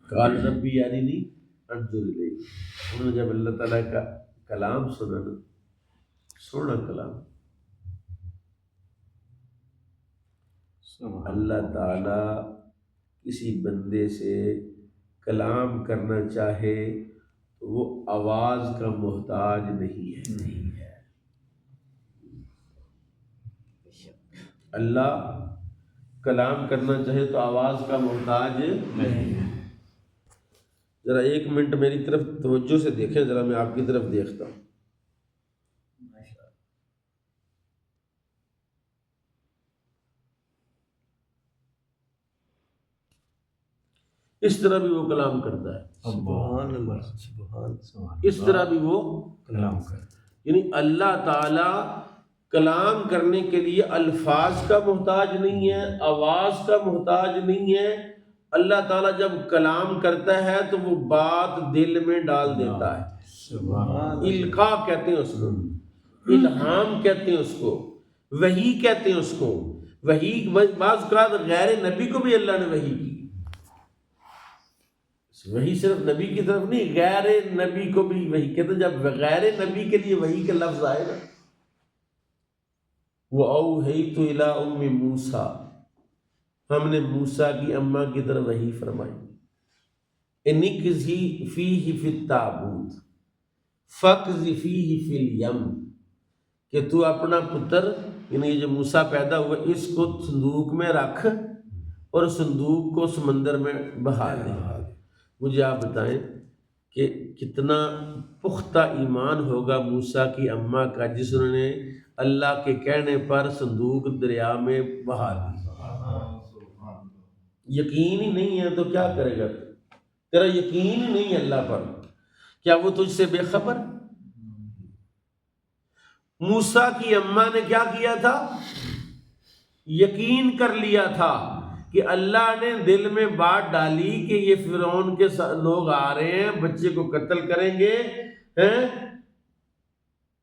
قال ربی ارنی انظر الیک. انہوں نے جب اللہ تعالیٰ کا کلام سنا نا، سونا کلام، اللہ تعالیٰ کسی بندے سے کلام کرنا چاہے تو وہ آواز کا محتاج نہیں ہے. اللہ کلام کرنا چاہے تو آواز کا محتاج نہیں ہے. ذرا ایک منٹ میری طرف توجہ سے دیکھیں، ذرا میں آپ کی طرف دیکھتا ہوں. اس طرح بھی وہ کلام کرتا ہے، سبحان اللہ، سبحان اس طرح بھی وہ کلام کرتا ہے. یعنی اللہ تعالیٰ کلام کرنے کے لیے الفاظ کا محتاج نہیں ہے، آواز کا محتاج نہیں ہے. اللہ تعالیٰ جب کلام کرتا ہے تو وہ بات دل میں ڈال دیتا ہے. سبحان القاء کہتے ہیں اس کو، الہام کہتے ہیں اس کو، وحی کہتے ہیں اس کو. وحی بعض اوقات غیر نبی کو بھی اللہ نے وحی کی. وحی صرف نبی کی طرف نہیں، غیر نبی کو بھی وحی کہتے ہیں. جب غیر نبی کے لیے وحی کا لفظ آئے نا، وَأَوْحَيْتُ إِلَىٰ أُمِّ مُوسَىٰ، ہم نے موسیٰ کی اماں کی طرف وحی فرمائی. اِنِقْذِفْ فِيهِ فِي التَّابُوتِ فَاقْذِفْ فِيهِ فِي الْيَمِّ، کہ تو اپنا پتر یعنی یہ جو موسیٰ پیدا ہوا اس کو صندوق میں رکھ اور صندوق کو سمندر میں بہا دے. مجھے آپ بتائیں کہ کتنا پختہ ایمان ہوگا موسیٰ کی اماں کا جس نے اللہ کے کہنے پر صندوق دریا میں بہا دی. یقین ہی نہیں ہے تو کیا کرے گا؟ تیرا یقین ہی نہیں ہے اللہ پر، کیا وہ تجھ سے بے خبر؟ موسیٰ کی اماں نے کیا کیا تھا؟ یقین کر لیا تھا کہ اللہ نے دل میں بات ڈالی کہ یہ فرعون کے لوگ آ رہے ہیں، بچے کو قتل کریں گے ہیں،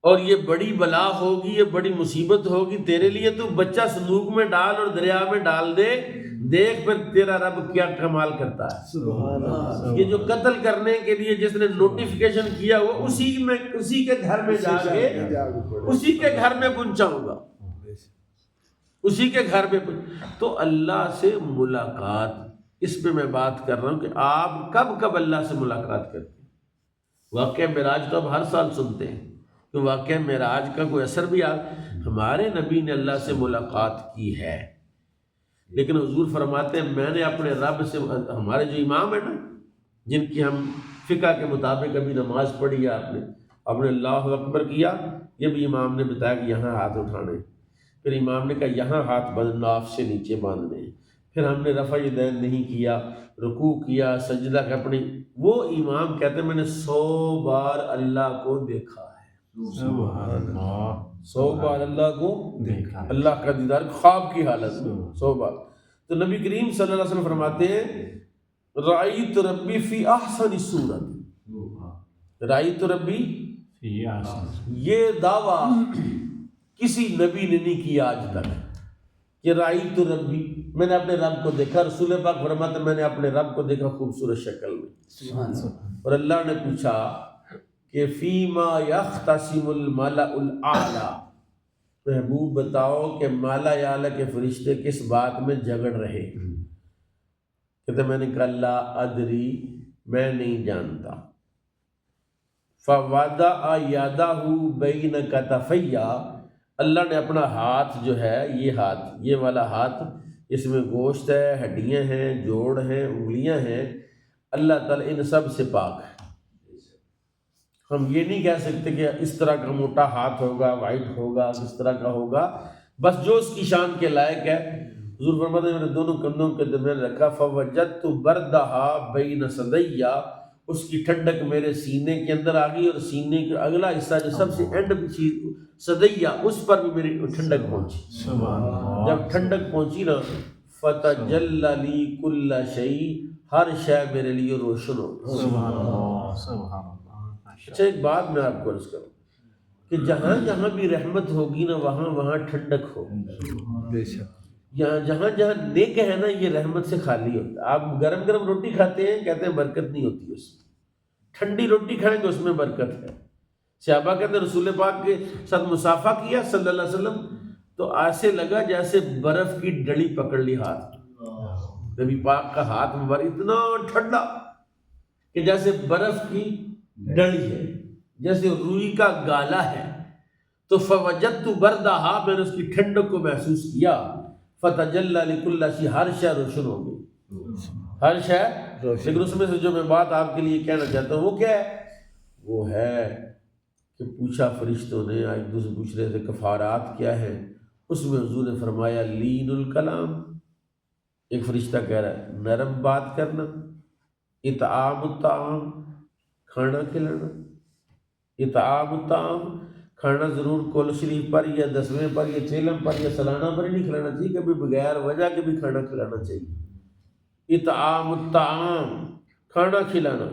اور یہ بڑی بلا ہوگی، یہ بڑی مصیبت ہوگی تیرے لیے. تو بچہ صندوق میں ڈال اور دریا میں ڈال دے، دیکھ پھر تیرا رب کیا کمال کرتا ہے. سبحان اللہ. یہ جو قتل کرنے کے لیے جس نے نوٹیفیکیشن کیا وہ اسی کے گھر میں جا کے اسی کے گھر میں پہنچاؤں گا، اسی کے گھر میں تو اللہ سے ملاقات. اس پہ میں بات کر رہا ہوں کہ آپ کب کب اللہ سے ملاقات کرتے ہیں. واقعہ معراج تو اب ہر سال سنتے ہیں کہ واقعہ معراج کا کوئی اثر بھی ہمارے نبی نے اللہ سے ملاقات کی ہے، لیکن حضور فرماتے ہیں میں نے اپنے رب سے، ہمارے جو امام ہیں نا جن کی ہم فقہ کے مطابق ابھی نماز پڑھی ہے، آپ نے اللہ اکبر کیا، یہ بھی امام نے بتایا کہ یہاں ہاتھ اٹھانے، پھر امام نے کہا یہاں ہاتھ ناف سے نیچے باندھنے، پھر ہم نے رفع یدین نہیں کیا، رکوع کیا، سجدہ کا اپنی. وہ امام کہتے ہیں میں نے 100 بار اللہ کو دیکھا ہے. سبحان اللہ. 100 بار اللہ کو دیکھا، اللہ کا دیدار خواب کی حالت میں 100 بار. تو نبی کریم صلی اللہ علیہ وسلم فرماتے ہیں رأیت ربی فی احسن صورت. رأیت ربی، یہ دعویٰ کسی نبی نے نہیں کیا آج تک کہ رأیت ربی، میں نے اپنے رب کو دیکھا. رسول پاک فرماتے ہیں میں نے اپنے رب کو دیکھا خوبصورت شکل میں. اور اللہ نے پوچھا کہ فیما یختصم الملأ الاعلیٰ، محبوب بتاؤ کہ مالا اعلیٰ کے فرشتے کس بات میں جھگڑ رہے. کہتے میں نے کہا لا ادری، میں نہیں جانتا. فوضع یدہ بین کتفی، اللہ نے اپنا ہاتھ جو ہے، یہ ہاتھ، یہ والا ہاتھ، اس میں گوشت ہے، ہڈیاں ہیں، جوڑ ہیں، انگلیاں ہیں، اللہ تعالیٰ ان سب سے پاک ہے. ہم یہ نہیں کہہ سکتے کہ اس طرح کا موٹا ہاتھ ہوگا، وائٹ ہوگا، اس طرح کا ہوگا، بس جو اس کی شان کے لائق ہے. حضور فرماتے ہیں میں نے دونوں کندھوں کے درمیان رکھا، فوجدت بردھا بین صدی، اس کی ٹھنڈک میرے سینے کے اندر آ گئی، اور سینے کا اگلا حصہ جو سب سے اینڈ صدیہ، اس پر بھی میری ٹھنڈک پہنچی. جب ٹھنڈک پہنچی نا فتجلی لی کل شیء، ہر شے میرے لیے روشن ہو. سبحان اللہ. سبحان اللہ. اچھا ایک بات میں آپ کو عرض کروں کہ جہاں جہاں بھی رحمت ہوگی نا وہاں وہاں ٹھنڈک ہوگی. بے شک. جہاں جہاں نیک ہے نا یہ رحمت سے خالی ہوتا ہے. آپ گرم گرم روٹی کھاتے ہیں کہتے ہیں برکت نہیں ہوتی اس میں. ٹھنڈی روٹی کھائیں گے اس میں برکت ہے. صحابہ کہتے ہیں رسول پاک کے ساتھ مصافحہ کیا صلی اللہ علیہ وسلم تو ایسے لگا جیسے برف کی ڈڑی پکڑ لی ہاتھ. نبی پاک کا ہاتھ مبارک اتنا ٹھنڈا کہ جیسے برف کی ڈڑی ہے، جیسے روئی کا گالا ہے. تو فوجدت بردہا، میں نے اس کی ٹھنڈک کو محسوس کیا. فتجلی لکل شیء، ہر شے روشن ہو گئی، ہر شے. لیکن اس میں سے جو میں بات آپ کے لیے کہنا چاہتا ہوں وہ کیا ہے؟ وہ ہے کہ پوچھا فرشتوں نے، ایک دوسرے پوچھ رہے تھے کفارات کیا ہے. اس میں حضور نے فرمایا لین الکلام. ایک فرشتہ کہہ رہا ہے نرم بات کرنا. اطعام الطعام، کھانا کھلانا. اطعام الطعام، کھانا ضرور کول شریف پر یا 10ویں پر یا چیلم پر یا سالانہ پر ہی نہیں کھلانا چاہیے، کبھی بغیر وجہ کے بھی کھانا کھلانا چاہیے. اطعام الطعام، کھانا کھلانا.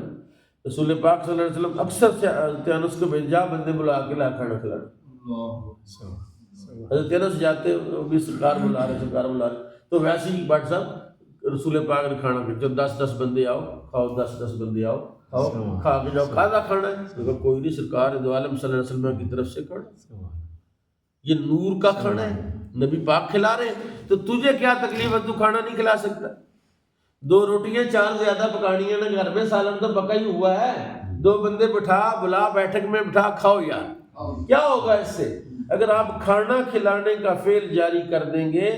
رسول پاک صلی اللہ علیہ وسلم اکثر سے حضرت انس کو بھیجا بندے بلا کے لا کھانا کھلانا. حضرت انس جاتے وہ بھی سرکار بلا رہے. تو ویسے ہی بٹ صاحب رسول پاک نے کھانا جو 10 بندے آؤ کھاؤ، 10 بندے آؤ کھاؤ، کھا کے جاؤ. کھانا کھانا ہے کوئی نہیں، سرکار دو عالم صلی اللہ علیہ وسلم کی طرف سے کھانا. یہ نور کا کھانا ہے، نبی پاک کھلا رہے ہیں. تو تجھے کیا تکلیف ہے، تو کھانا نہیں کھلا سکتا؟ 2 روٹیاں 4 زیادہ پکانی ہیں نا گھر میں، سالن تو پکا ہی ہوا ہے. 2 بندے بٹھا بلا بیٹھک میں بٹھا کھاؤ یار. کیا ہوگا اس سے؟ اگر آپ کھانا کھلانے کا فعل جاری کر دیں گے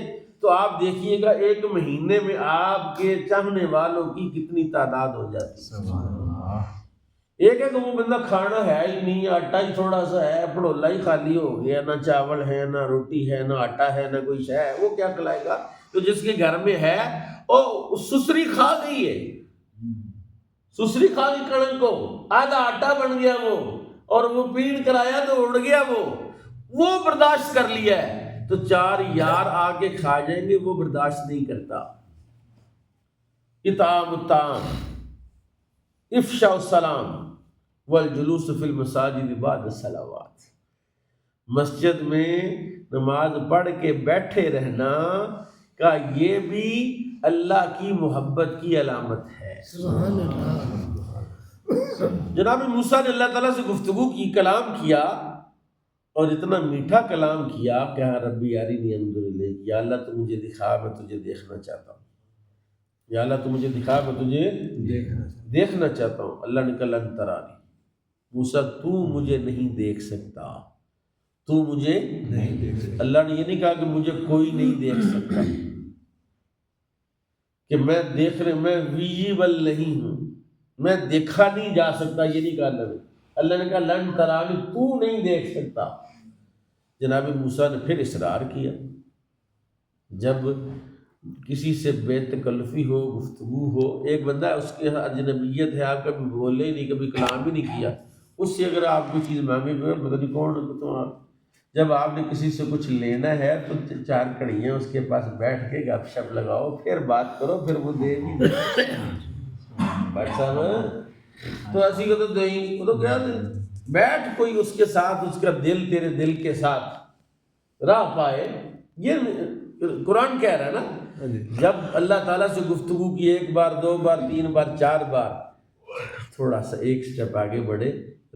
تو آپ دیکھیے گا 1 مہینے میں آپ کے چاہنے والوں کی کتنی تعداد ہو جاتی ہے. ایک ہے کہ وہ بندہ کھانا ہے ہی نہیں، آٹا ہی تھوڑا سا ہے، پڑولا ہی خالی ہو گیا، نہ چاول ہے نہ روٹی ہے نہ آٹا ہے نہ کوئی شے ہے، وہ کیا کھلائے گا؟ تو جس کے گھر میں ہے وہ سسری کھا گئی ہے، سسری کھا گئی کڑک کو، آدھا آٹا بن گیا وہ، اور وہ پیڑ کرایا تو اڑ گیا وہ برداشت کر لیا ہے. تو 4 یار آ کے کھا جائیں گے، وہ برداشت نہیں کرتا. اطعام الطعام، افشاء السلام والجلوس فی المساجد بعد الصلوات. مسجد میں نماز پڑھ کے بیٹھے رہنا کا یہ بھی اللہ کی محبت کی علامت ہے. سبحان اللہ. جناب موسیٰ نے اللہ تعالیٰ سے گفتگو کی، کلام کیا، اور اتنا میٹھا کلام کیا کہ ربی ارنی انظر الیک، یا اللہ تو مجھے دکھا، میں تجھے دیکھنا چاہتا ہوں. یا اللہ تو مجھے دکھا، میں تجھے دیکھنا چاہتا ہوں. اللہ نے کہا لن ترانی، موسیٰ تو مجھے نہیں دیکھ سکتا، تو مجھے نہیں دیکھ سکتا. اللہ نے یہ نہیں کہا کہ مجھے کوئی نہیں دیکھ سکتا، کہ میں دیکھ رہے، میں ویژیبل نہیں ہوں، میں دیکھا نہیں جا سکتا، یہ نہیں کہا اللہ نے. اللہ نے کہا لن ترانی، تو نہیں دیکھ سکتا. جناب موسیٰ نے پھر اصرار کیا. جب کسی سے بے تکلفی ہو، گفتگو ہو، ایک بندہ اس کے اجنبیت ہے، آپ کبھی بولے ہی نہیں، کبھی کلام بھی نہیں کیا، اس سے اگر آپ کوئی چیز مانگے گے پتہ نہیں کون. تو جب آپ نے کسی سے کچھ لینا ہے تو 4 کڑیاں اس کے پاس بیٹھ کے گپ شپ لگاؤ، پھر بات کرو، پھر وہ دے بھی دے. بھائی صاحب تو ایسی کو تو دیں، وہ تو کیا بیٹھ کوئی اس کے ساتھ، اس کا دل تیرے دل کے ساتھ راہ پائے. یہ قرآن کہہ رہا ہے نا، جب اللہ تعالیٰ سے گفتگو کی 1 بار 2 بار 3 بار 4 بار، تھوڑا سا 1 اسٹیپ آگے بڑھے.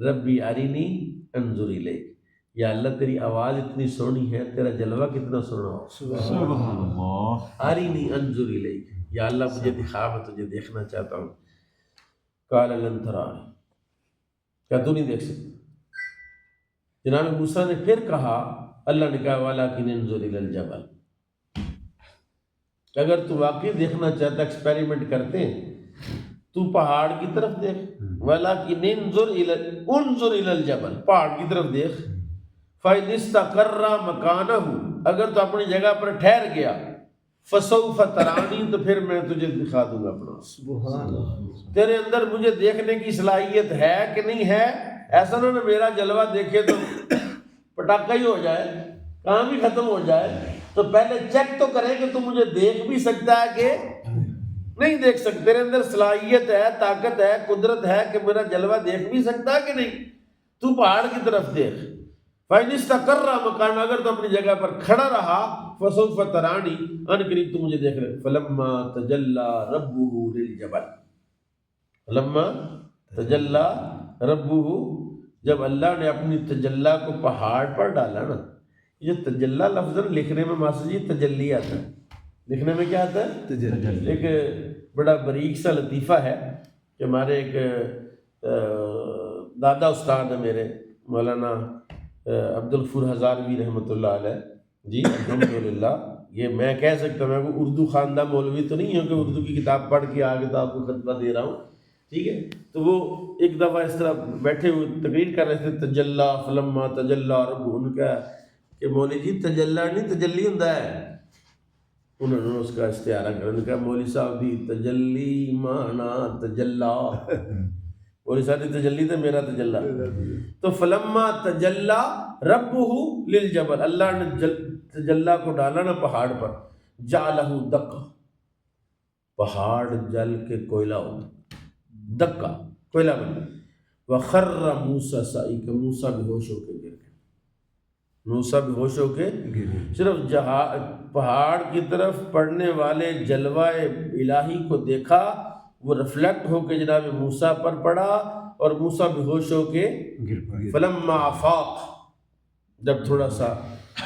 ربی ارنی انظر الیک، یا اللہ تیری آواز اتنی سونی ہے، تیرا جلوہ کتنا سونا ہو. سبحان اللہ. ارنی انظر الیک، یا اللہ مجھے دکھا، میں تجھے دیکھنا چاہتا ہوں. قال لن ترانی، کیا تو نہیں دیکھ سکتا؟ جناب موسیٰ نے پھر کہا، اللہ نے کہا ولکن انظر الی الجبل، اگر تو واقعی دیکھنا چاہتا، ایکسپیریمنٹ کرتے ہیں، تو پہاڑ کی طرف دیکھ. ولکن انظر الی الجبل، پہاڑ کی طرف دیکھ. فإن استقر مکانہ، اگر تو اپنی جگہ پر ٹھہر گیا، فسوف ترانی، تو پھر میں تجھے دکھا دوں گا اپنا. سبحان اللہ. تیرے اندر مجھے دیکھنے کی صلاحیت ہے کہ نہیں ہے؟ ایسا نہ میرا جلوہ دیکھے تو پٹاخہ ہی ہو جائے، کام ہی ختم ہو جائے. تو پہلے چیک تو کریں کہ تو مجھے دیکھ بھی سکتا ہے کہ نہیں دیکھ سکتا. تیرے اندر صلاحیت ہے، طاقت ہے، قدرت ہے کہ میرا جلوہ دیکھ بھی سکتا ہے کہ نہیں. تو پہاڑ کی طرف دیکھ. فإن استقر مکان، اگر تو اپنی جگہ پر کھڑا رہا، فسوف ترانی، ان قریب تو مجھے دیکھ رہے. فلما تجلی ربہ للجبل، فلما تجلی ربہ، جب اللہ نے اپنی تجلی کو پہاڑ پر ڈالا نا. یہ تجلی لفظ لکھنے میں ماسٹر جی تجلی آتا ہے، لکھنے میں کیا آتا ہے تجلی. ایک بڑا باریک سا لطیفہ ہے کہ ہمارے ایک دادا استاد ہیں میرے، مولانا عبدالغفور ہزاروی رحمۃ اللہ علیہ جی، الحمدللہ. یہ میں کہہ سکتا ہوں، میں کوئی اردو خواندہ مولوی تو نہیں ہوں کہ اردو کی کتاب پڑھ کے آگے تو آپ کو خطبہ دے رہا ہوں، ٹھیک ہے. تو وہ ایک دفعہ اس طرح بیٹھے ہوئے تقریر کر رہے تھے، تجلی فلما تجلی رب، ان کا کہ مولوی جی تجلی نہیں تجلی ہوندا ہے. انہوں نے اس کا استعارہ کر، انہوں نے کہا مولوی صاحب دی تجلی مانا تجلی، مولوی صاحب دی تجلی تو میرا تجلی. تو فلما تجلی ربہ للجبل، اللہ نے تجلی کو ڈالا نا پہاڑ پر، جعلہ دکا، پہاڑ جل کے کوئلہ ہو دکا، کوئلہ بن گیا. وخر موسیٰ صعقا، موسیٰ بے ہوش ہو کے گر گئے. موسیٰ بے ہوش ہو کے صرف پہاڑ کی طرف پڑنے والے جلوہ الہی کو دیکھا، وہ ریفلیکٹ ہو کے جناب موسیٰ پر پڑا اور موسیٰ بے ہوش ہو کے گر پڑے. فلما افاق، جب تھوڑا سا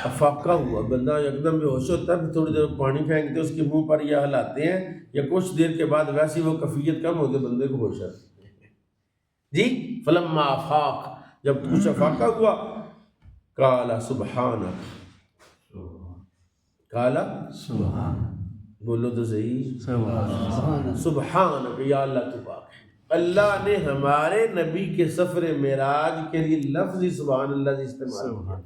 افاقہ ہوا، بندہ یکدم بے ہوش ہوتا ہے، پھر تھوڑی دیر پانی پھینکتے اس کے منہ پر یا ہلاتے ہیں، یا کچھ دیر کے بعد ویسی وہ کیفیت کم ہوتی بندے کو ہوش آتی ہے جی. فلما افاق، جب کچھ افاقہ ہوا، قال سبحانک، قال سبحانک، بولو تو صحیح سبحانک، یا اللہ تو پاک ہے. اللہ نے ہمارے نبی کے سفر معراج کے لیے لفظ سبحان اللہ سے استعمال کیا.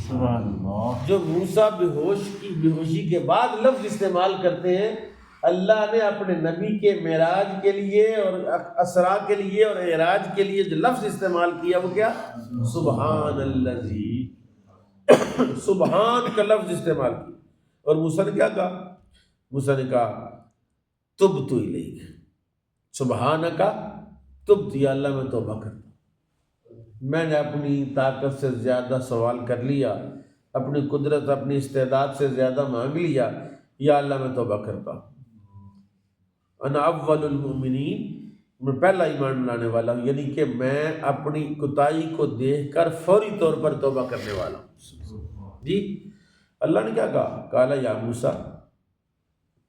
سبحان اللہ. جو موسیٰ بے ہوشی کے بعد لفظ استعمال کرتے ہیں، اللہ نے اپنے نبی کے معراج کے لیے اور اسرا کے لیے اور اعراج کے لیے جو لفظ استعمال کیا وہ کیا؟ سبحان الذی، سبحان کا لفظ استعمال کیا. اور موسیٰ نے کیا کہا؟ موسیٰ نے کہا تبت الیک، سبحانک تبت، یا اللہ میں توبہ کرتا ہوں، میں نے اپنی طاقت سے زیادہ سوال کر لیا، اپنی قدرت اپنی استعداد سے زیادہ مانگ لیا، یا اللہ میں توبہ کرتا ہوں. انا اول المؤمنین، میں پہلا ایمان لانے والا ہوں، یعنی کہ میں اپنی کوتاہی کو دیکھ کر فوری طور پر توبہ کرنے والا ہوں جی. اللہ نے کیا کہا؟ قال یا موسیٰ،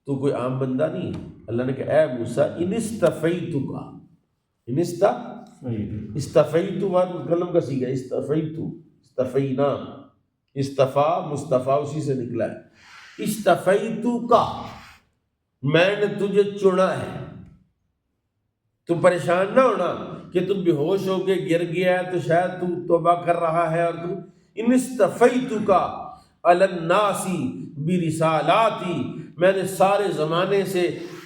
تو کوئی عام بندہ نہیں ہے. اللہ نے کہا اے موسیٰ، ان استفیتک، ان استفیت قلم کا سیکھا، استفیت، استفینا، استفا مصطفیٰ اسی سے نکلا ہے. استفیتک، میں نے تجھے چنا ہے. تم پریشان نہ ہونا کہ تم بے ہوش ہو کے گر گیا ہے تو شاید تم توبہ کر رہا ہے، اور تم ان استفیتک علی الناس برسالاتی، میں نے سارے زمانے سے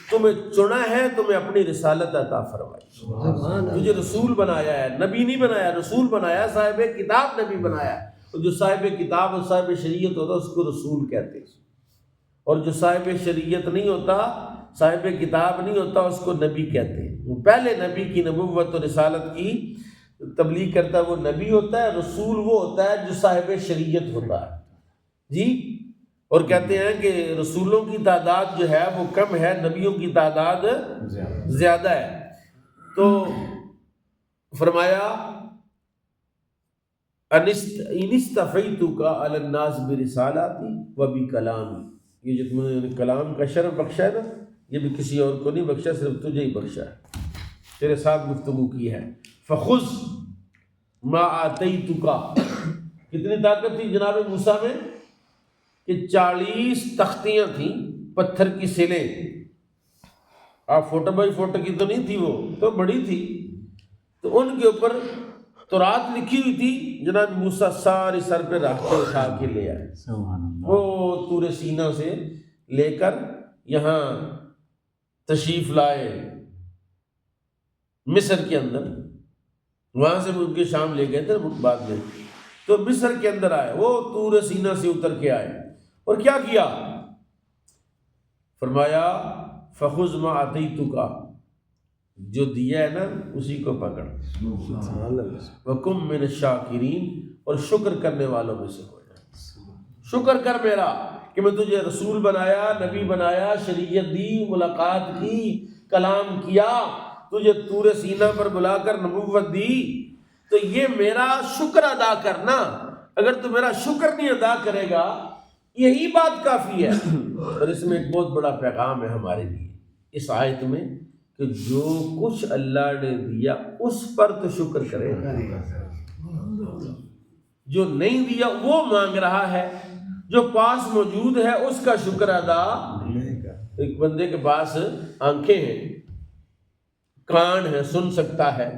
تمہیں چنا ہے، تمہیں اپنی رسالت عطا فرمائی. تجھے رسول بنایا ہے، نبی نہیں بنایا، رسول بنایا، صاحب کتاب نبی بنایا. اور جو صاحب کتاب اور صاحب شریعت ہوتا ہے اس کو رسول کہتے ہیں، اور جو صاحب شریعت نہیں ہوتا، صاحب کتاب نہیں ہوتا، اس کو نبی کہتے ہیں. وہ پہلے نبی کی نبوت اور رسالت کی تبلیغ کرتا ہے وہ نبی ہوتا ہے. رسول وہ ہوتا ہے جو صاحب شریعت ہوتا ہے جی. اور کہتے ہیں کہ رسولوں کی تعداد جو ہے وہ کم ہے، نبیوں کی تعداد زیادہ ہے. تو فرمایا ان استفیتک علی الناس برسالاتی وبکلامی، یہ جو تم نے کلام کا شرف بخشا ہے نا، یہ بھی کسی اور کو نہیں بخشا، صرف تجھے ہی بخشا ہے، تیرے ساتھ گفتگو کی ہے. فخذ ما آتیتک، کتنی طاقت تھی جناب موسیٰ میں کہ 40 تختیاں تھیں پتھر کی سلیں. آپ فوٹ بائی فوٹ کی تو نہیں تھی، وہ تو بڑی تھی. تو ان کے اوپر تورات لکھی ہوئی تھی. جناب موسیٰ ساری سر پہ رکھ کے اٹھا کے لے آئے، وہ طور سینا سے لے کر یہاں تشریف لائے مصر کے اندر. وہاں سے ان کے شام لے گئے تھے بعد میں، تو مصر کے اندر آئے، وہ طور سینا سے اتر کے آئے. اور کیا کیا؟ فرمایا فخذ ما آتیتک، جو دیا ہے نا اسی کو پکڑ، وکم من الشاکرین، اور شکر کرنے والوں میں سے ہو جائے. شکر کر میرا کہ میں تجھے رسول بنایا، نبی بنایا، شریعت دی، ملاقات کی، کلام کیا، تجھے طور سینہ پر بلا کر نبوت دی، تو یہ میرا شکر ادا کرنا۔ اگر تو میرا شکر نہیں ادا کرے گا، یہی بات کافی ہے۔ اور اس میں ایک بہت بڑا پیغام ہے ہمارے لیے اس آیت میں، کہ جو کچھ اللہ نے دیا اس پر تو شکر کرے، جو نہیں دیا وہ مانگ رہا ہے، جو پاس موجود ہے اس کا شکر ادا۔ ایک بندے کے پاس آنکھیں ہیں، کان ہے، سن سکتا ہے،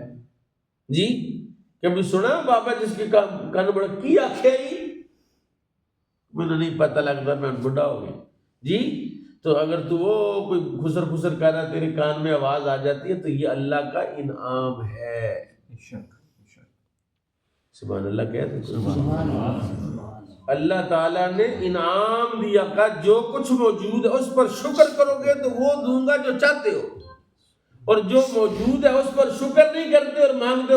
جی کبھی سنا بابا جس کے کان بڑا کی آنکھیں مجھے نہیں پتہ لگتا، میں بڑھا ہو گئی جی۔ تو اگر تو وہ کوئی گھسر گھسر کر رہا تیرے کان میں آواز آ جاتی ہے تو یہ اللہ کا انعام ہے۔ سبحان اللہ کہتے ہیں، اللہ تعالیٰ نے انعام دیا کہ جو کچھ موجود ہے اس پر شکر کرو گے تو وہ دوں گا جو چاہتے ہو، اور جو موجود ہے اس پر شکر نہیں کرتے اور مانگتے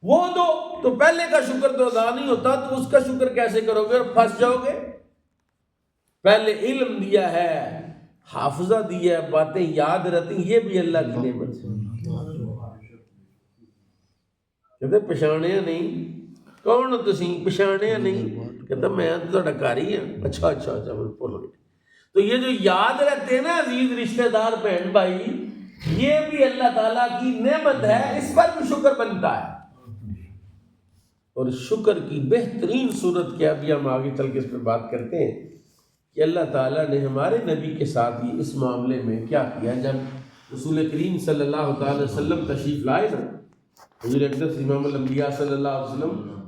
وہ دو تو پہلے کا شکر تو ادا نہیں ہوتا، تو اس کا شکر کیسے کرو گے اور پھنس جاؤ گے۔ پہلے علم دیا ہے، حافظہ دیا ہے، باتیں یاد رہتی، یہ بھی اللہ کی نعمت ہے۔ کہتے پچھاڑیا نہیں، کون ہو تسی پچھاڑیا نہیں؟ کہتا میں تو تہاڈا گھر ہی ہاں۔ اچھا میں بھول گیا۔ تو یہ جو یاد رہتے ہیں نا عزیز رشتہ دار بہن بھائی، یہ بھی اللہ تعالیٰ کی نعمت ہے، اس پر بھی شکر بنتا ہے۔ اور شکر کی بہترین صورت کیا، بھی ہم آگے چل کے اس پہ بات کرتے ہیں، کہ اللہ تعالیٰ نے ہمارے نبی کے ساتھ ہی اس معاملے میں کیا کیا۔ جب رسول کریم صلی اللہ تعالی وسلم تشریف لائے نا، حضور اقدس امام الانبیاء صلی اللہ علیہ وسلم